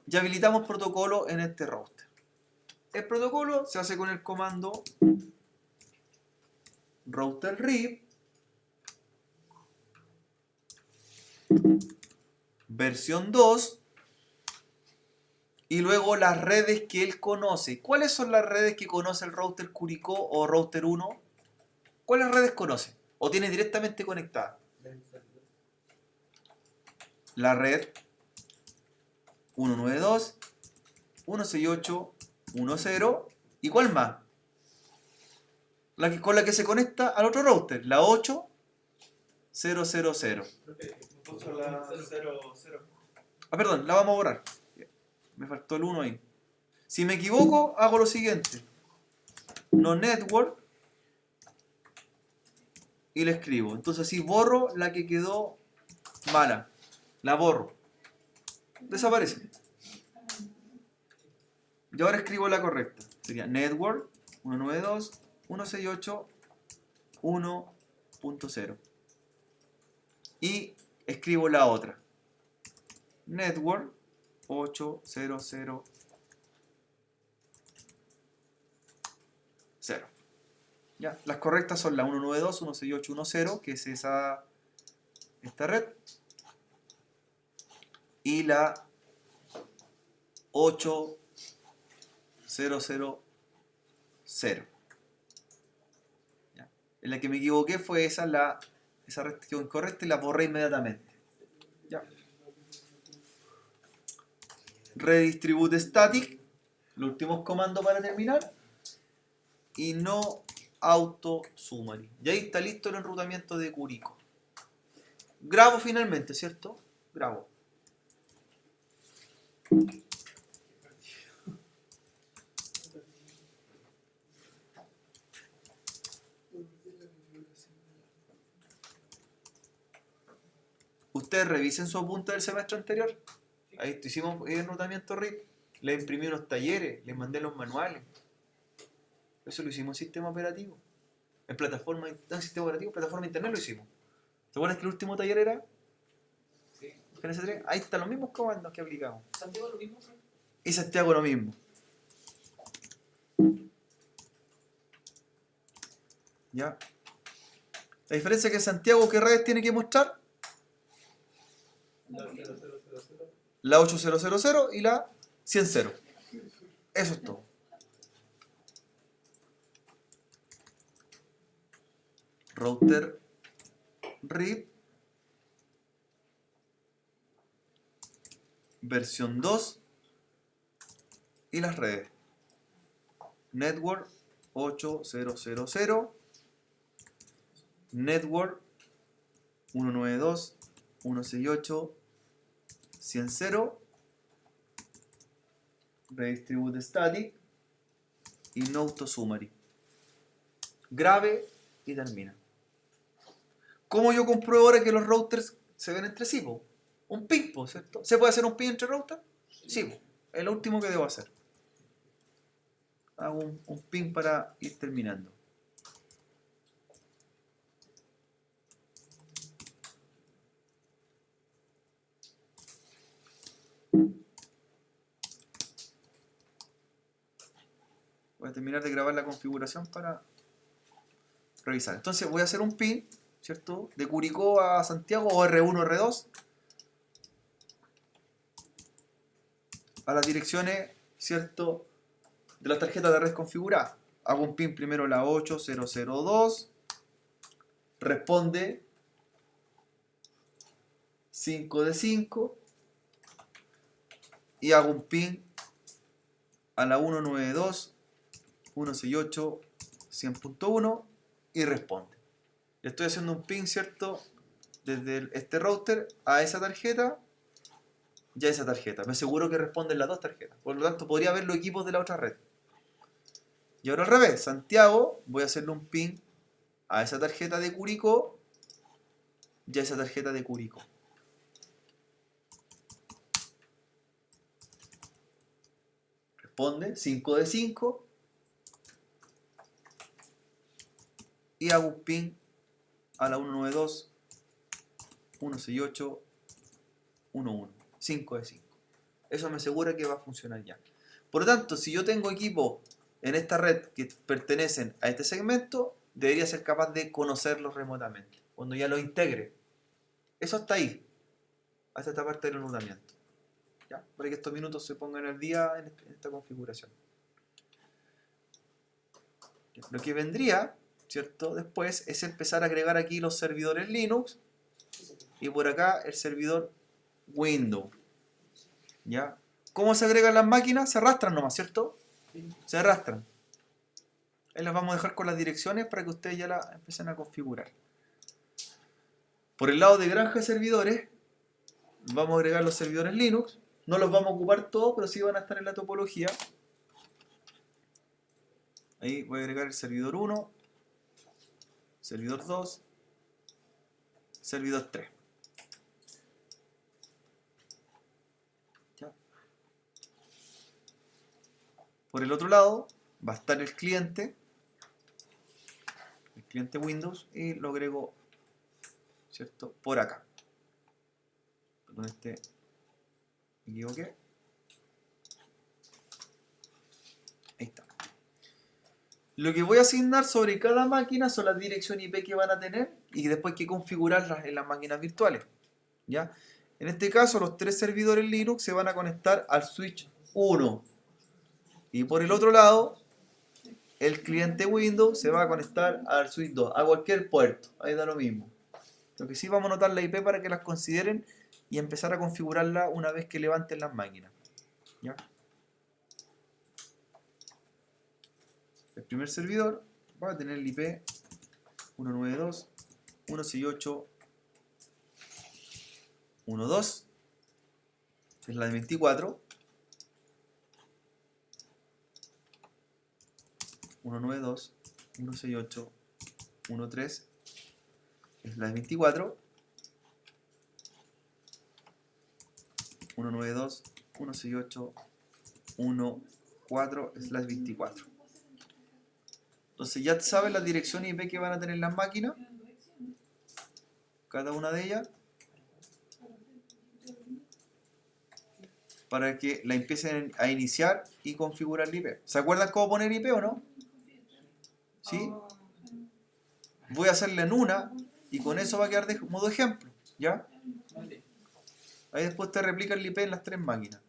y habilitamos protocolo en este router. El protocolo se hace con el comando router RIP versión 2 y luego las redes que él conoce. ¿Cuáles son las redes que conoce el router Curicó o router 1? ¿Cuáles redes conoce? ¿O tiene directamente conectada? La red 192.168.1.0 ¿y cuál más? Con la que se conecta al otro router, la 8.0.0.0. Puso la 0. Ah, perdón, la vamos a borrar. Me faltó el 1 ahí. Si me equivoco, hago lo siguiente. No network y la escribo. Entonces así borro la que quedó mala. La borro. Desaparece. Y ahora escribo la correcta. Sería network 192.168.1.0. Y escribo la otra. Network 800.0. ¿Ya? Las correctas son la 192.168.1.0, que es esta red, y la 8.0.0.0. ¿Ya? En la que me equivoqué fue esa red que quedó incorrecta y la borré inmediatamente. ¿Ya? Redistribute static, los últimos comandos para terminar, y no auto summary. Y ahí está listo el enrutamiento de Curicó. Grabo finalmente, ¿cierto? Grabo. Ustedes revisen su apunte del semestre anterior. Ahí hicimos el enrutamiento RIP. Le imprimí unos talleres, les mandé los manuales. Eso lo hicimos en sistema operativo. En plataforma, no en sistema operativo, plataforma internet lo hicimos. ¿Te acuerdas que el último taller era? Sí. GNS3? Ahí están los mismos comandos que aplicamos. Santiago lo mismo, ¿sí? Y Santiago lo mismo. ¿Ya? La diferencia es que Santiago, ¿qué redes tiene que mostrar? La 8000 y la 100. Eso es todo. Router RIP versión 2 y las redes. Network 8000, Network 192.168.100, Redistribute static y no auto summary. Grabe y termina. ¿Cómo yo compruebo ahora que los routers se ven entre sí? Po? Un ping, po, ¿cierto? ¿Se puede hacer un ping entre routers? Sí, po. Es lo último que debo hacer. Hago un ping para ir terminando. Voy a terminar de grabar la configuración para revisar. Entonces voy a hacer un ping, ¿cierto? De Curicó a Santiago, o R1, R2, a las direcciones, ¿cierto?, de las tarjetas de red configuradas. Hago un ping primero la 8002, responde 5 de 5, y hago un ping a la 192.168.100.1 y responde. Le estoy haciendo un ping, ¿cierto?, desde este router a esa tarjeta y a esa tarjeta. Me aseguro que responden las dos tarjetas. Por lo tanto, podría ver los equipos de la otra red. Y ahora al revés, Santiago, voy a hacerle un ping a esa tarjeta de Curicó y a esa tarjeta de Curicó. Responde 5 de 5 y hago un ping a la 192.168.1.1. 5 de 5. Eso me asegura que va a funcionar ya. Por lo tanto, si yo tengo equipo en esta red que pertenecen a este segmento, debería ser capaz de conocerlos remotamente, cuando ya lo integre. Eso está ahí, hasta esta parte del enrutamiento. ¿Ya? Para que estos minutos se pongan al día en esta configuración. Lo que vendría, ¿cierto?, después es empezar a agregar aquí los servidores Linux y por acá el servidor Windows. ¿Ya? ¿Cómo se agregan las máquinas? Se arrastran nomás, ¿cierto? Se arrastran. Ahí las vamos a dejar con las direcciones para que ustedes ya las empiecen a configurar. Por el lado de granja de servidores, vamos a agregar los servidores Linux. No los vamos a ocupar todos, pero sí van a estar en la topología. Ahí voy a agregar el servidor 1, servidor 2 servidor 3. ¿Ya? Por el otro lado va a estar el cliente Windows, y lo agrego, ¿cierto?, por acá. Perdón, me equivoqué. Ahí está. Lo que voy a asignar sobre cada máquina son las direcciones IP que van a tener y después hay que configurarlas en las máquinas virtuales. ¿Ya? En este caso, los 3 servidores Linux se van a conectar al switch 1. Y por el otro lado, el cliente Windows se va a conectar al switch 2, a cualquier puerto. Ahí da lo mismo. Lo que sí, vamos a anotar la IP para que las consideren y empezar a configurarla una vez que levanten las máquinas. ¿Ya? El primer servidor va a tener el IP 192.168.1.2, que es la de 24. 192.168.1.3 es la de 24. 192.168.1.4 es la de 24. Entonces ya saben las direcciones IP que van a tener las máquinas, cada una de ellas, para que la empiecen a iniciar y configurar el IP. ¿Se acuerdan cómo poner IP o no? ¿Sí? Voy a hacerla en una y con eso va a quedar de modo ejemplo, ¿ya? Ahí después te replica el IP en las 3 máquinas.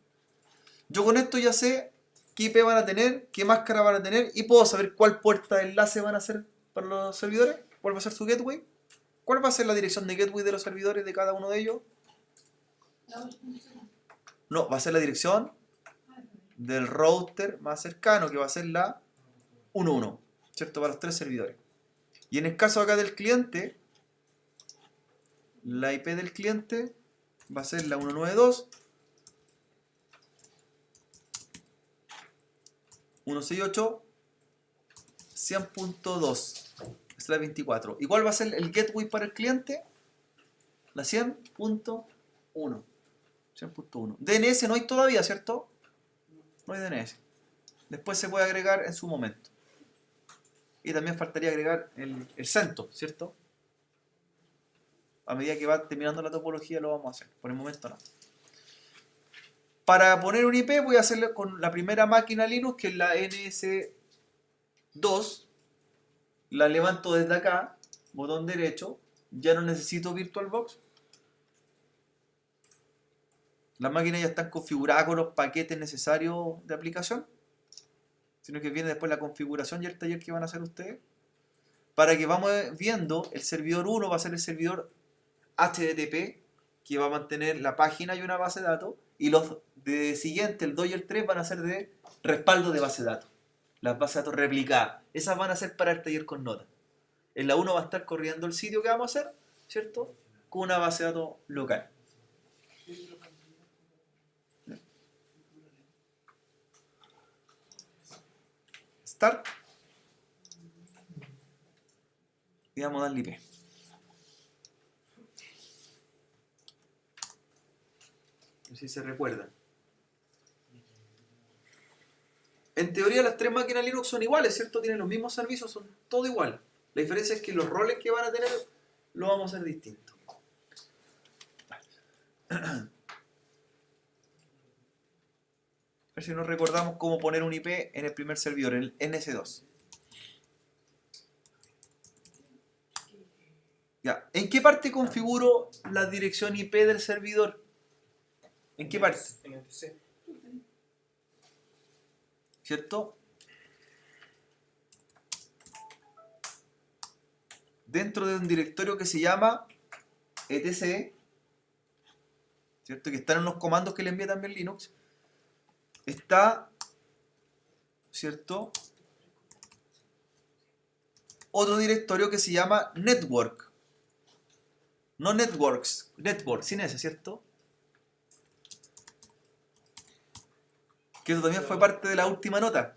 Yo con esto ya sé qué IP van a tener, qué máscara van a tener y puedo saber cuál puerta de enlace van a ser para los servidores, cuál va a ser su gateway, cuál va a ser la dirección de gateway de los servidores de cada uno de ellos. No, va a ser la dirección del router más cercano, que va a ser la 1.1, ¿cierto? Para los 3 servidores. Y en el caso acá del cliente, la IP del cliente va a ser la 192.168.100.2, es la 24. ¿Y cuál va a ser el gateway para el cliente? La 100.1. 100.1. DNS no hay todavía, ¿cierto? No hay DNS. Después se puede agregar en su momento. Y también faltaría agregar el CentOS, ¿cierto? A medida que va terminando la topología lo vamos a hacer. Por el momento no. Para poner un IP voy a hacerlo con la primera máquina Linux, que es la NS2. La levanto desde acá, botón derecho. Ya no necesito VirtualBox. Las máquinas ya están configuradas con los paquetes necesarios de aplicación, sino que viene después la configuración y el taller que van a hacer ustedes. Para que vamos viendo, el servidor 1 va a ser el servidor HTTP, que va a mantener la página y una base de datos, y los de siguiente, el 2 y el 3, van a ser de respaldo de base de datos. Las bases de datos replicadas. Esas van a ser para el taller con notas. En la 1 va a estar corriendo el sitio que vamos a hacer, ¿cierto? Con una base de datos local. Start. Y vamos a darle IP. A ver si se recuerdan. En teoría las 3 máquinas Linux son iguales, ¿cierto? Tienen los mismos servicios, son todo igual. La diferencia es que los roles que van a tener lo vamos a hacer distinto. A ver si nos recordamos cómo poner un IP en el primer servidor, en el NS2. Ya. ¿En qué parte configuro la dirección IP del servidor? ¿En qué parte? En el C. ¿Cierto? Dentro de un directorio que se llama etc, ¿cierto? Que están en los comandos que le envía también Linux. Está, ¿cierto?, otro directorio que se llama network. No networks, network, sin ese, ¿cierto? Que eso también fue parte de la última nota.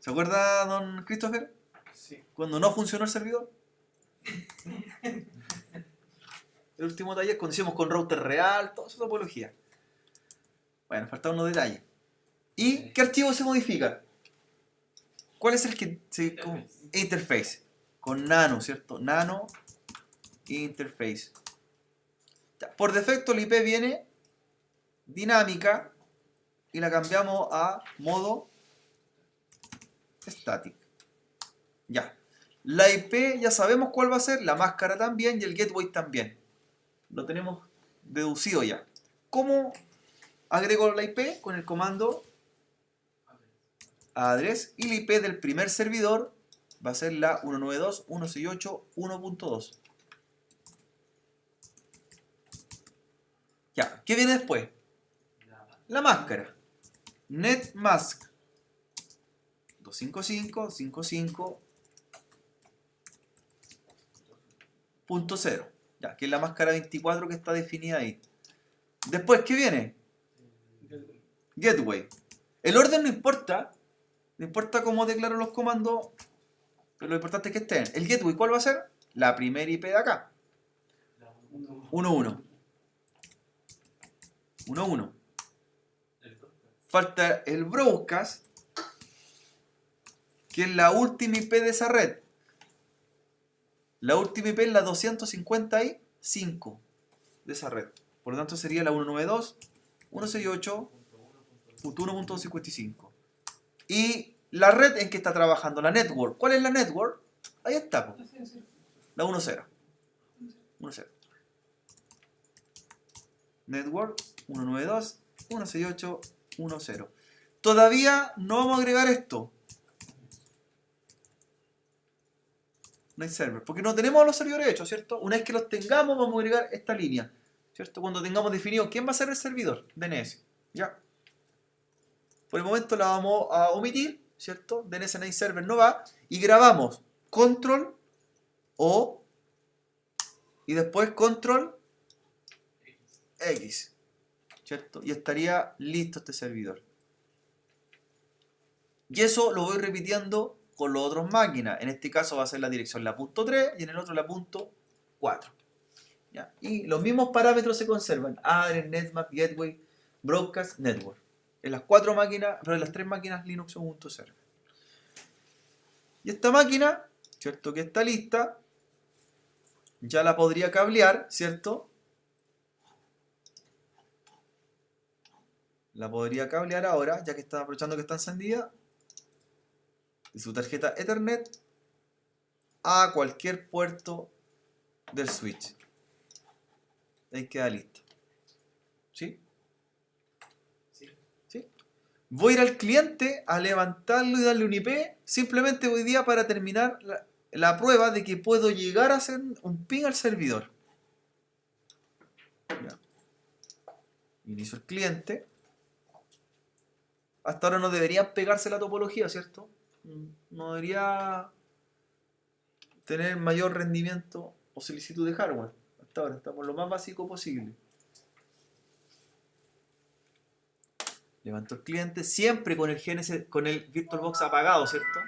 ¿Se acuerda, don Christopher? Sí. Cuando no funcionó el servidor. el último taller cuando hicimos con router real, toda esa topología. Bueno, faltan unos detalles. ¿Y qué archivo se modifica? ¿Cuál es el que se... Interface. Con nano, ¿cierto? Nano interface. Ya, por defecto la IP viene dinámica y la cambiamos a modo static. Ya. La IP ya sabemos cuál va a ser, la máscara también y el gateway también. Lo tenemos deducido ya. ¿Cómo agrego la IP? Con el comando address y la IP del primer servidor va a ser la 192.168.1.2. Ya, ¿qué viene después? La máscara. Netmask 255.55.0. Ya, que es la máscara 24 que está definida ahí. Después, ¿qué viene? Gateway. El orden no importa. No importa cómo declaro los comandos, pero lo importante es que estén. El gateway, ¿cuál va a ser? La primera IP de acá. 1.1. 1.1. Falta el broadcast, que es la última IP de esa red. La última IP es la 255 de esa red. Por lo tanto sería la 192.168.1.255. Y la red en que está trabajando, la network. ¿Cuál es la network? Ahí está, po. La 1.0. 1.0. Network 192.168.1.0. Todavía no vamos a agregar esto. No hay server. Porque no tenemos los servidores hechos, ¿cierto? Una vez que los tengamos, vamos a agregar esta línea, ¿cierto? Cuando tengamos definido quién va a ser el servidor DNS. ¿Ya? Por el momento la vamos a omitir, ¿cierto? DNS Name Server no va. Y grabamos control O y después control X, ¿cierto? Y estaría listo este servidor. Y eso lo voy repitiendo con las otras máquinas. En este caso va a ser la dirección la .3 y en el otro la .4. ¿Ya? Y los mismos parámetros se conservan. Address, netmap, gateway, broadcast, network. En las 4 máquinas, pero en las 3 máquinas Linux Ubuntu Server. Y esta máquina, ¿cierto? Que está lista, ya la podría cablear, ¿cierto? La podría cablear ahora, ya que está aprovechando que está encendida, de su tarjeta Ethernet a cualquier puerto del switch. Ahí queda listo. ¿Sí? Voy a ir al cliente a levantarlo y darle un IP simplemente hoy día para terminar la prueba de que puedo llegar a hacer un ping al servidor. Ya. Inicio el cliente. Hasta ahora no debería pegarse la topología, ¿cierto? No debería tener mayor rendimiento o solicitud de hardware. Hasta ahora estamos lo más básico posible. Levanto el cliente, siempre con el GNS, con el VirtualBox apagado, ¿cierto?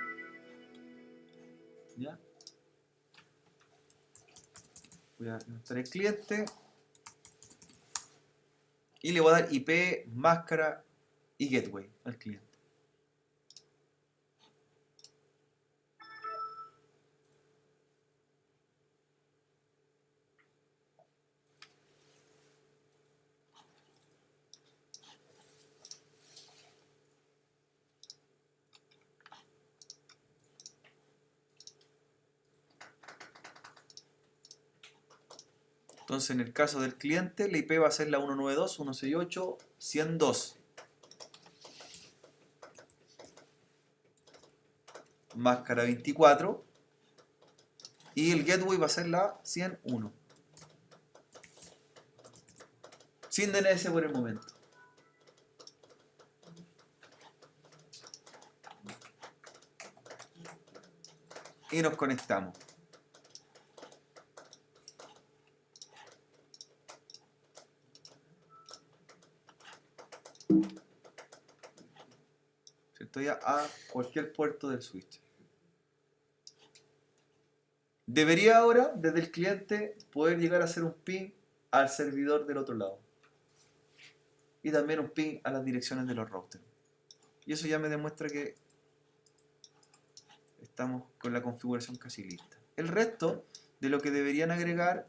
¿Ya? Voy a levantar el cliente y le voy a dar IP, máscara y gateway al cliente. Entonces, en el caso del cliente, la IP va a ser la 192.168.102. Máscara 24. Y el gateway va a ser la 100.1. Sin DNS por el momento. Y nos conectamos. Estoy a cualquier puerto del switch. Debería ahora, desde el cliente, poder llegar a hacer un ping al servidor del otro lado. Y también un ping a las direcciones de los routers. Y eso ya me demuestra que estamos con la configuración casi lista. El resto de lo que deberían agregar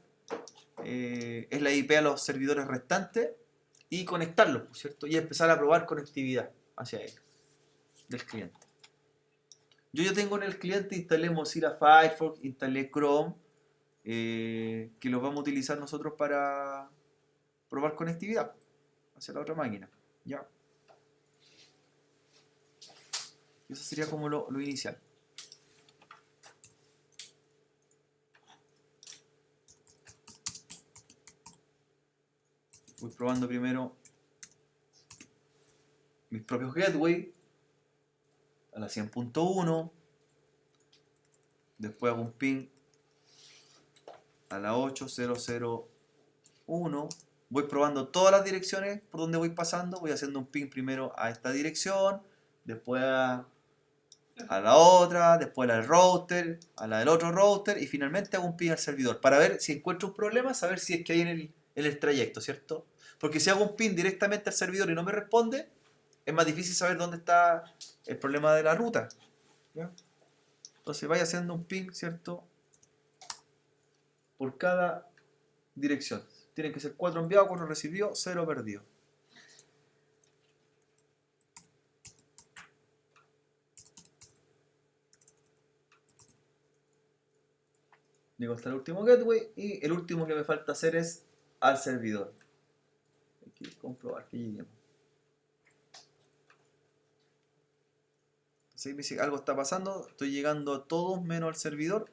es la IP a los servidores restantes y conectarlos, ¿cierto? Y empezar a probar conectividad hacia ellos, del cliente. Yo ya tengo en el cliente, instalé Mozilla Firefox, instalé Chrome, que los vamos a utilizar nosotros para probar conectividad hacia la otra máquina. ¿Ya? Eso sería como lo inicial. Voy probando primero mis propios gateway a la 100.1. Después hago un ping a la 8.0.0.1. Voy probando todas las direcciones por donde voy pasando. Voy haciendo un ping primero a esta dirección, después a la otra, después a la del router, a la del otro router y finalmente hago un ping al servidor para ver si encuentro un problema, saber si es que hay en el trayecto, ¿cierto? Porque si hago un ping directamente al servidor y no me responde, es más difícil saber dónde está el problema de la ruta. ¿Ya? Entonces vaya haciendo un ping, ¿cierto? Por cada dirección. Tienen que ser 4 enviados, 4 recibidos, 0 perdidos. Llego hasta el último gateway y el último que me falta hacer es al servidor. Hay que comprobar que lleguemos. Entonces me dice algo está pasando, estoy llegando a todos menos al servidor.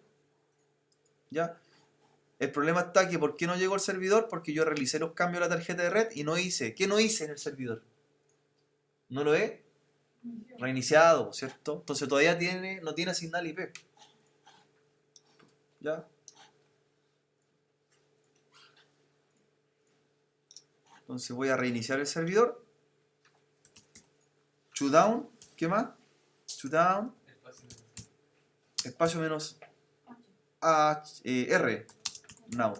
¿Ya? El problema está que ¿por qué no llegó al servidor? Porque yo realicé los cambios a la tarjeta de red y no hice. ¿Qué no hice en el servidor? No lo he reiniciado, ¿cierto? Entonces todavía no tiene asignada IP. ¿Ya? Entonces voy a reiniciar el servidor. Shutdown. ¿Qué más? Shutdown. Espacio menos R. Now.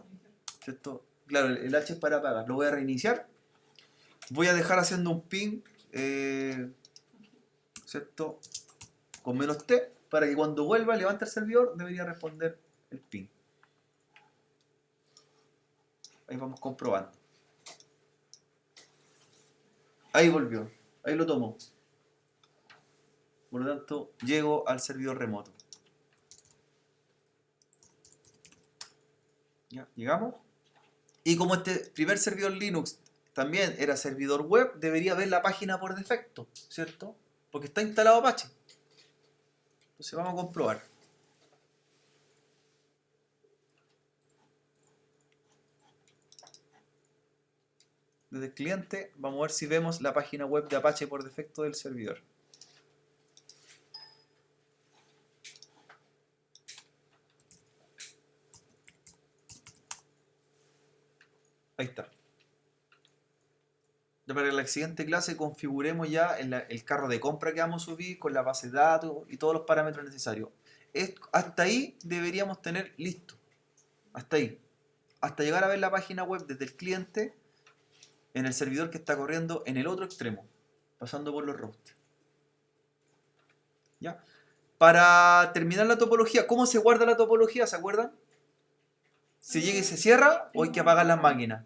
¿Cierto? Claro, el H es para apagar. Lo voy a reiniciar. Voy a dejar haciendo un ping, ¿cierto? Con menos T, para que cuando vuelva, levante el servidor, debería responder el ping. Ahí vamos comprobando. Ahí volvió. Ahí lo tomó. Por lo tanto, llego al servidor remoto. ¿Ya? Llegamos. Y como este primer servidor Linux también era servidor web, debería ver la página por defecto, ¿cierto? Porque está instalado Apache. Entonces vamos a comprobar. Desde el cliente vamos a ver si vemos la página web de Apache por defecto del servidor. Ahí está. Ya para la siguiente clase configuremos ya el carro de compra que vamos a subir con la base de datos y todos los parámetros necesarios. Hasta ahí deberíamos tener listo. Hasta ahí. Hasta llegar a ver la página web desde el cliente en el servidor que está corriendo en el otro extremo, pasando por los routers. ¿Ya? Para terminar la topología, ¿cómo se guarda la topología? ¿Se acuerdan? ¿Se llega y se cierra o hay que apagar las máquinas?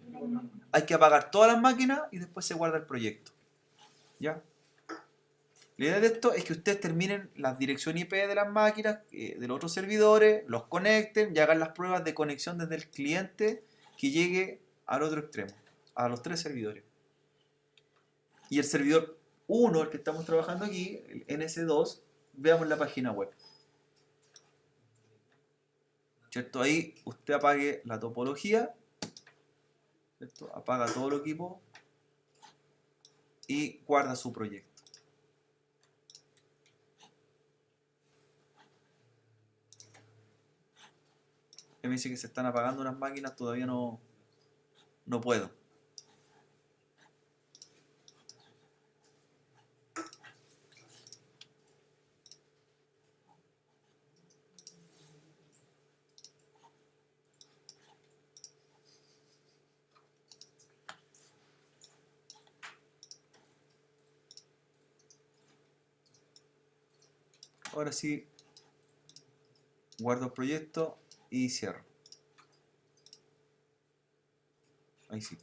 Hay que apagar todas las máquinas y después se guarda el proyecto. ¿Ya? La idea de esto es que ustedes terminen la dirección IP de las máquinas, de los otros servidores, los conecten y hagan las pruebas de conexión desde el cliente que llegue al otro extremo, a los 3 servidores. Y el servidor 1, el que estamos trabajando aquí, el NS2, veamos la página web. ¿Cierto? Ahí usted apague la topología, ¿cierto? Apaga todo el equipo y guarda su proyecto. Me dice que se están apagando unas máquinas, todavía no puedo. Ahora sí, guardo el proyecto y cierro. Ahí sí.